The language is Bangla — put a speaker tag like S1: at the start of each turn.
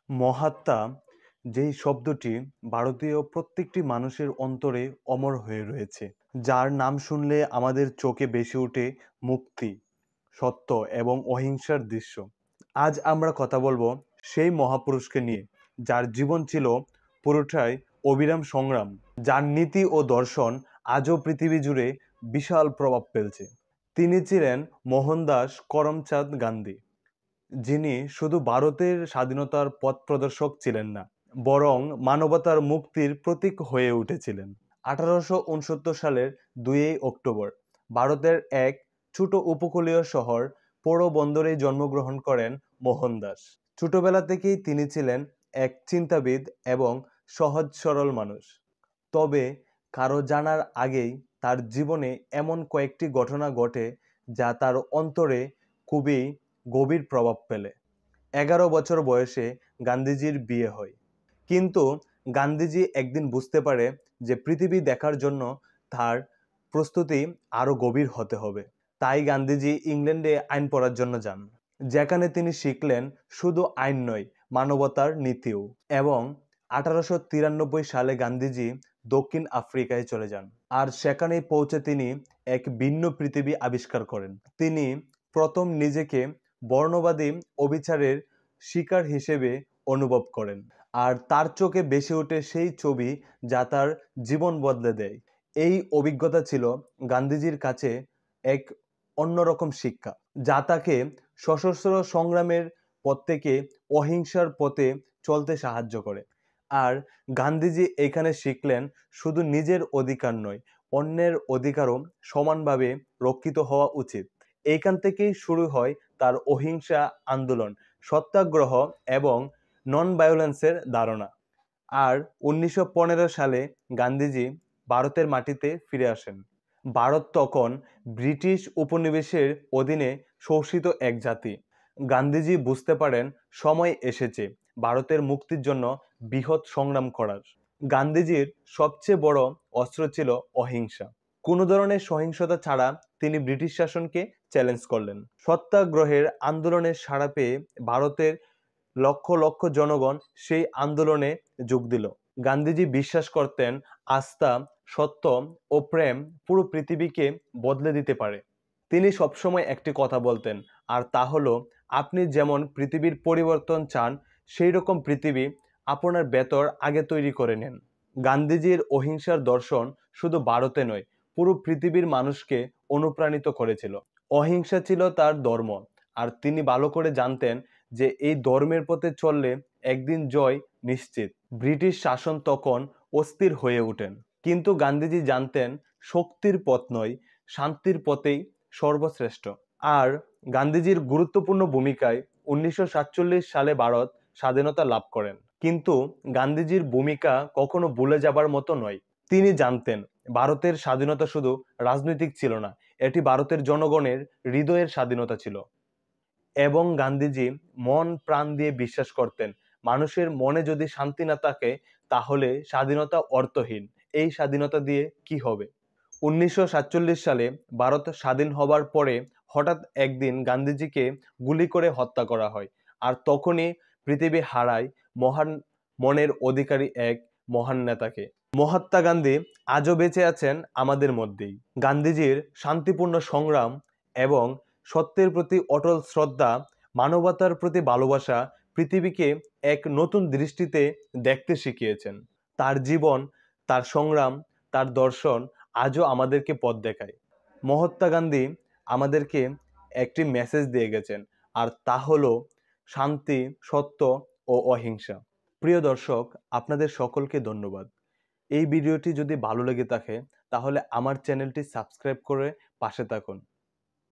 S1: মহাত্মা যেই শব্দটি ভারতীয় প্রত্যেকটি মানুষের অন্তরে অমর হয়ে রয়েছে, যার নাম শুনলে আমাদের চোখে ভেসে ওঠে মুক্তি, সত্য এবং অহিংসার দৃশ্য। আজ আমরা কথা বলবো সেই মহাপুরুষকে নিয়ে, যার জীবন ছিল পুরোটাই অবিরাম সংগ্রাম, যার নীতি ও দর্শন আজও পৃথিবী জুড়ে বিশাল প্রভাব ফেলছে। তিনি ছিলেন মোহনদাস করমচাঁদ গান্ধী, যিনি শুধু ভারতের স্বাধীনতার পথ প্রদর্শক ছিলেন না, বরং মানবতার মুক্তির প্রতীক হয়ে উঠেছিলেন। 1869 সালের 2 অক্টোবর ভারতের এক ছোট উপকূলীয় শহর পোরবন্দরে জন্মগ্রহণ করেন মোহনদাস। ছোটবেলা থেকেই তিনি ছিলেন এক চিন্তাবিদ এবং সহজ সরল মানুষ। তবে কারো জানার আগেই তার জীবনে এমন কয়েকটি ঘটনা ঘটে যা তার অন্তরে খুবই গভীর প্রভাব ফেলে। 11 বছর বয়সে গান্ধীজির বিয়ে হয়, কিন্তু গান্ধীজি একদিন বুঝতে পারে যে পৃথিবী দেখার জন্য তার প্রস্তুতি আরো গভীর হতে হবে। তাই গান্ধীজি ইংল্যান্ডে আইন পড়ার জন্য যান, যেখানে তিনি শিখলেন শুধু আইন নয়, মানবতার নীতিও। এবং 1893 সালে গান্ধীজি দক্ষিণ আফ্রিকায় চলে যান, আর সেখানেই পৌঁছে তিনি এক ভিন্ন পৃথিবী আবিষ্কার করেন। তিনি প্রথম নিজেকে বর্ণবাদী অবিচারের শিকার হিসেবে অনুভব করেন, আর তার চোখে ভেসে ওঠে সেই ছবি যা তার জীবন বদলে দেয়। এই অভিজ্ঞতা ছিল গান্ধীজির কাছে এক অন্যরকম শিক্ষা, যা তাকে সশস্ত্র সংগ্রামের পথ থেকে অহিংসার পথে চলতে সাহায্য করে। আর গান্ধীজি এখানে শিখলেন শুধু নিজের অধিকার নয়, অন্যের অধিকারও সমানভাবে রক্ষিত হওয়া উচিত। এইখান থেকেই শুরু হয় তার অহিংসা আন্দোলন, সত্যাগ্রহ এবং নন ভায়োলেন্সের ধারণা। আর 1915 সালে গান্ধীজি ভারতের মাটিতে ফিরে আসেন। ভারত তখন ব্রিটিশ উপনিবেশের অধীনে শোষিত এক জাতি। গান্ধীজি বুঝতে পারেন সময় এসেছে ভারতের মুক্তির জন্য বৃহৎ সংগ্রাম করার। গান্ধীজির সবচেয়ে বড় অস্ত্র ছিল অহিংসা। কোনো ধরনের সহিংসতা ছাড়া তিনি ব্রিটিশ শাসনকে চ্যালেঞ্জ করলেন। সত্যাগ্রহের আন্দোলনের সাড়া পেয়ে ভারতের লক্ষ লক্ষ জনগণ সেই আন্দোলনে যোগ দিল। গান্ধীজি বিশ্বাস করতেন আস্থা, সত্য ও প্রেম পুরো পৃথিবীকে বদলে দিতে পারে। তিনি সবসময় একটি কথা বলতেন, আর তা হলো, আপনি যেমন পৃথিবীর পরিবর্তন চান, সেই রকম পৃথিবী আপনার ভেতর আগে তৈরি করে নেন। গান্ধীজির অহিংসার দর্শন শুধু ভারতে নয়, পুরো পৃথিবীর মানুষকে অনুপ্রাণিত করেছিল। অহিংসা ছিল তার ধর্ম, আর তিনি ভালো করে জানতেন যে এই ধর্মের পথে চললে একদিন জয় নিশ্চিত। ব্রিটিশ শাসন তখন অস্থির হয়ে ওঠেন, কিন্তু গান্ধীজি জানতেন শক্তির পথ নয়, শান্তির পথেই সর্বশ্রেষ্ঠ। আর গান্ধীজির গুরুত্বপূর্ণ ভূমিকায় 1947 সালে ভারত স্বাধীনতা লাভ করেন। কিন্তু গান্ধীজির ভূমিকা কখনো ভুলে যাবার মতো নয়। তিনি জানতেন ভারতের স্বাধীনতা শুধু রাজনৈতিক ছিল না, এটি ভারতের জনগণের হৃদয়ের স্বাধীনতা ছিল। এবং গান্ধীজি মন প্রাণ দিয়ে বিশ্বাস করতেন, মানুষের মনে যদি শান্তি না থাকে তাহলে স্বাধীনতা অর্থহীন। এই স্বাধীনতা দিয়ে কি হবে? 1947 সালে ভারত স্বাধীন হবার পরে হঠাৎ একদিন গান্ধীজিকে গুলি করে হত্যা করা হয়, আর তখনই পৃথিবী হারায় মহান মনের অধিকারী এক মহান নেতাকে। মহাত্মা গান্ধী আজও বেঁচে আছেন আমাদের মধ্যেই। গান্ধীজির শান্তিপূর্ণ সংগ্রাম এবং সত্যের প্রতি অটল শ্রদ্ধা, মানবতার প্রতি ভালোবাসা পৃথিবীকে এক নতুন দৃষ্টিতে দেখতে শিখিয়েছেন। তার জীবন, তার সংগ্রাম, তার দর্শন আজও আমাদেরকে পথ দেখায়। মহাত্মা গান্ধী আমাদেরকে একটি মেসেজ দিয়ে গেছেন, আর তা হলো শান্তি, সত্য ও অহিংসা। প্রিয় দর্শক, আপনাদের সকলকে ধন্যবাদ। এই ভিডিওটি যদি ভালো লেগে থাকে তাহলে আমার চ্যানেলটি সাবস্ক্রাইব করে পাশে থাকুন।